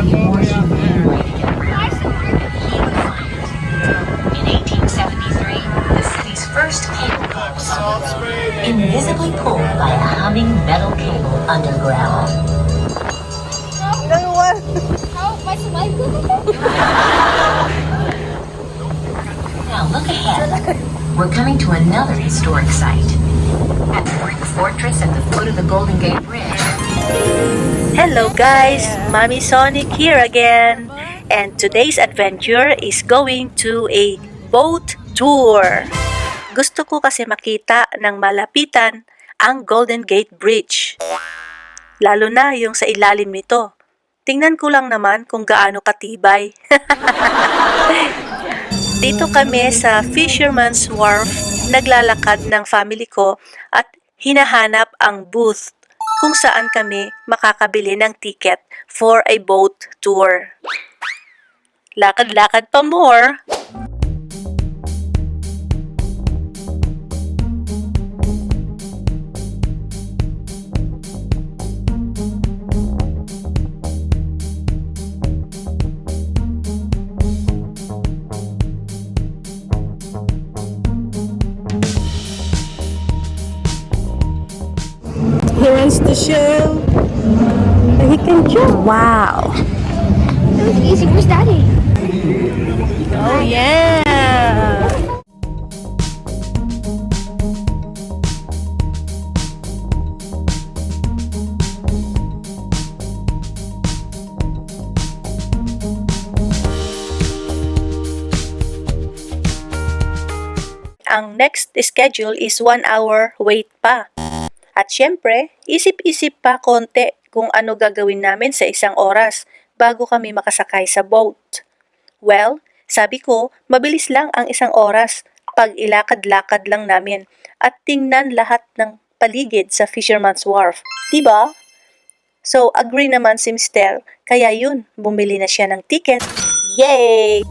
before he made her way to get rid of it. He would find it. In 1873, the city's first cable car was on the road, invisibly pulled by a humming metal cable underground. Now look ahead. We're coming to another historic site. At the Brick Fortress at the foot of the Golden Gate Bridge. Hello guys, Mommy Sonic here again. And today's adventure is going to a boat tour. Gusto ko kasi makita ng malapitan ang Golden Gate Bridge. Lalo na yung sa ilalim nito. Tingnan ko lang naman kung gaano katibay. Dito kami sa Fisherman's Wharf, naglalakad ng family ko at hinahanap ang booth kung saan kami makakabili ng ticket for a boat tour. Lakad-lakad pa more. He wants to show that he can jump. Wow! That was easy. Where's Daddy? Oh yeah! Ang next schedule is 1 hour wait pa. At syempre, isip-isip pa konti kung ano gagawin namin sa 1 oras bago kami makasakay sa boat. Well, sabi ko, mabilis lang ang 1 oras pag ilakad-lakad lang namin at tingnan lahat ng paligid sa Fisherman's Wharf. Diba? So, agree naman si Mr. Kaya yun, bumili na siya ng ticket. Yay!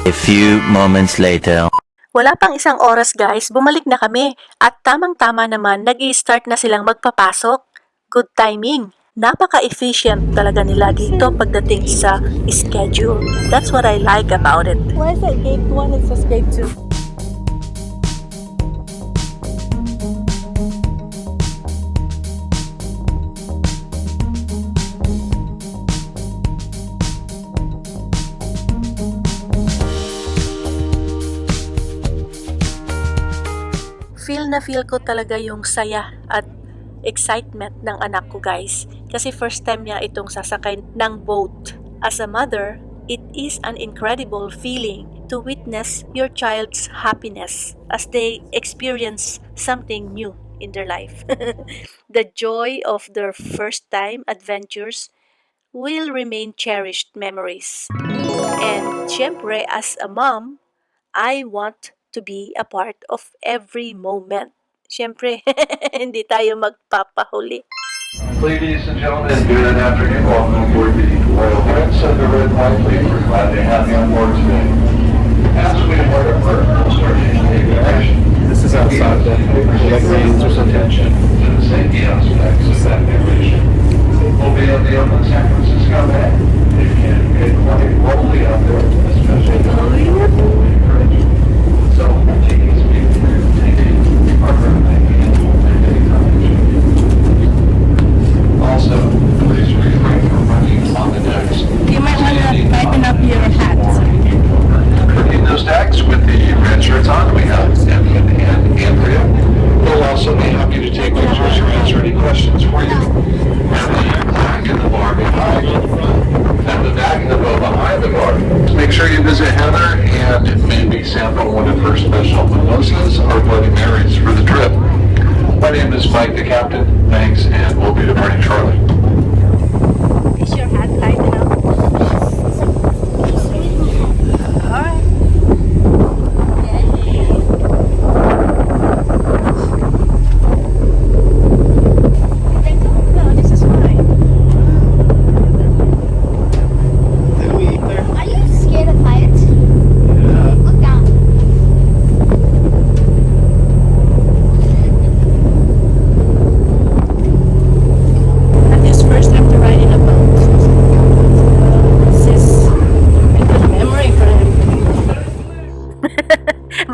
A few moments later. Wala pang 1 oras guys, bumalik na kami at tamang-tama naman nag-i-start na silang magpapasok. Good timing. Napaka-efficient talaga nila dito pagdating sa schedule. That's what I like about it. Why is that gate 1? It says gate 2. Feel na feel ko talaga yung saya at excitement ng anak ko guys. Kasi first time niya itong sasakay ng boat. As a mother, it is an incredible feeling to witness your child's happiness as they experience something new in their life. The joy of their first time adventures will remain cherished memories. And syempre, as a mom, I want to be a part of every moment. Syempre, hindi tayo magpapahuli. Ladies and gentlemen, good afternoon. Welcome aboard the Royal Prince of the Red White Fleet. We're glad to have you on board today. As we embark on our start to take action, This is outside the attention to the safety aspects of that migration. We'll be at the Oakland San Francisco Bay. It can get quite rolly out there, especially in the so, taking speed through, taking harbor and also, please refrain from running on the decks. You might want to tighten up your hat. In those decks with the red shirts on, we have Evan and Andrea. We'll also be happy to take pictures or answer any questions for you. And the flag in the bar behind, and the back of the boat behind the bar. Make sure you visit Heather and maybe sample one of her special mimosas or Bloody Marys for the trip. My name is Mike, the captain. Thanks, and we'll be departing shortly. Is your hat tight enough? Alright. No, this is fine. Are you scared of heights? Look down.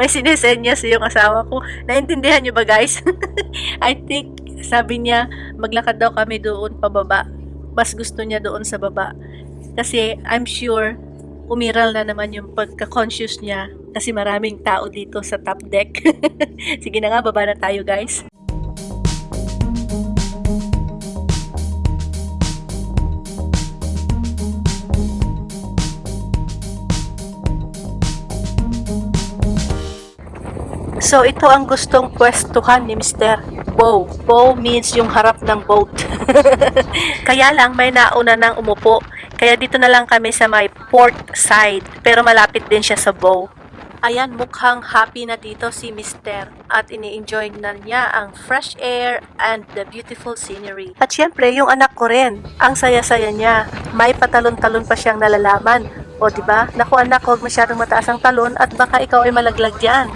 may sinesenyas yung asawa ko. Naintindihan niyo ba guys? I think sabi niya maglakad daw kami doon pababa. Mas gusto niya doon sa baba. Kasi I'm sure umiral na naman yung pagka-conscious niya kasi maraming tao dito sa top deck. Sige na nga, baba na tayo guys. So, ito ang gustong pwestuhan ni Mr. Bow. Bow means yung harap ng boat. Kaya lang, may nauna nang umupo. Kaya dito na lang kami sa may port side. Pero malapit din siya sa bow. Ayan, mukhang happy na dito si Mr. At ini-enjoy na niya ang fresh air and the beautiful scenery. At syempre, yung anak ko rin. Ang saya-saya niya. May patalon-talon pa siyang nalalaman. O, diba? Naku anak, huwag masyadong mataas ang talon at baka ikaw ay malaglag dyan.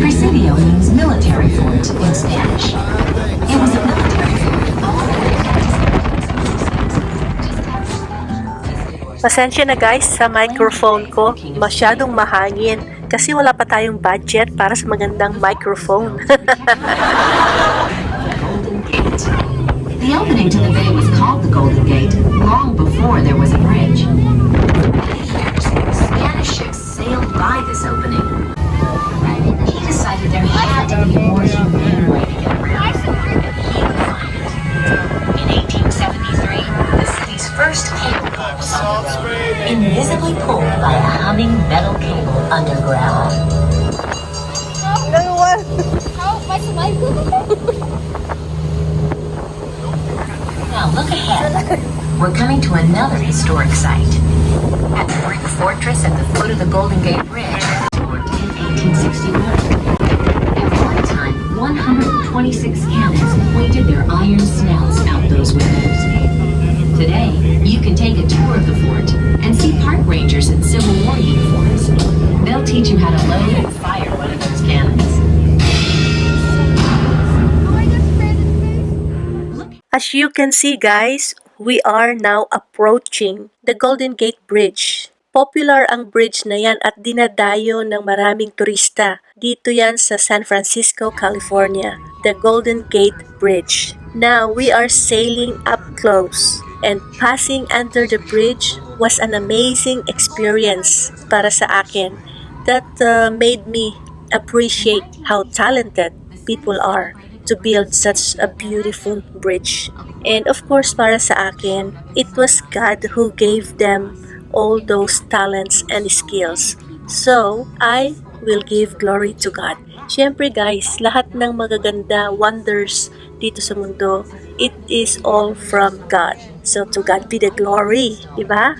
Presidio means military fort in Spanish. It was a military fort all the way back to Pasensya na guys sa microphone ko. Masyadong mahangin kasi wala pa tayong budget para sa magandang microphone. Golden Gate. The opening to the bay was called the Golden Gate long before there was a bridge. Spanish ships sailed by this opening. He decided there had to be a more humane way to get around, and he would find it. In 1873, the city's first cable car was on the road, invisibly pulled by a humming metal cable underground. How? My survival? Now look ahead. We're coming to another historic site. At the brick fortress at the foot of the Golden Gate Bridge, in 1861. At one time, 126 cannons pointed their iron snouts out those windows. Today, you can take a tour of the fort and see park rangers in Civil War uniforms. They'll teach you how to load and fire one of those cannons. As you can see guys, we are now approaching the Golden Gate Bridge. Popular ang bridge na yan at dinadayo ng maraming turista. Dito yan sa San Francisco, California, the Golden Gate Bridge. Now, we are sailing up close and passing under the bridge was an amazing experience para sa akin that made me appreciate how talented people are to build such a beautiful bridge. And of course, para sa akin, it was God who gave them all those talents and skills. So, I will give glory to God. Siyempre guys, lahat ng magaganda wonders dito sa mundo, it is all from God. So, to God be the glory, diba?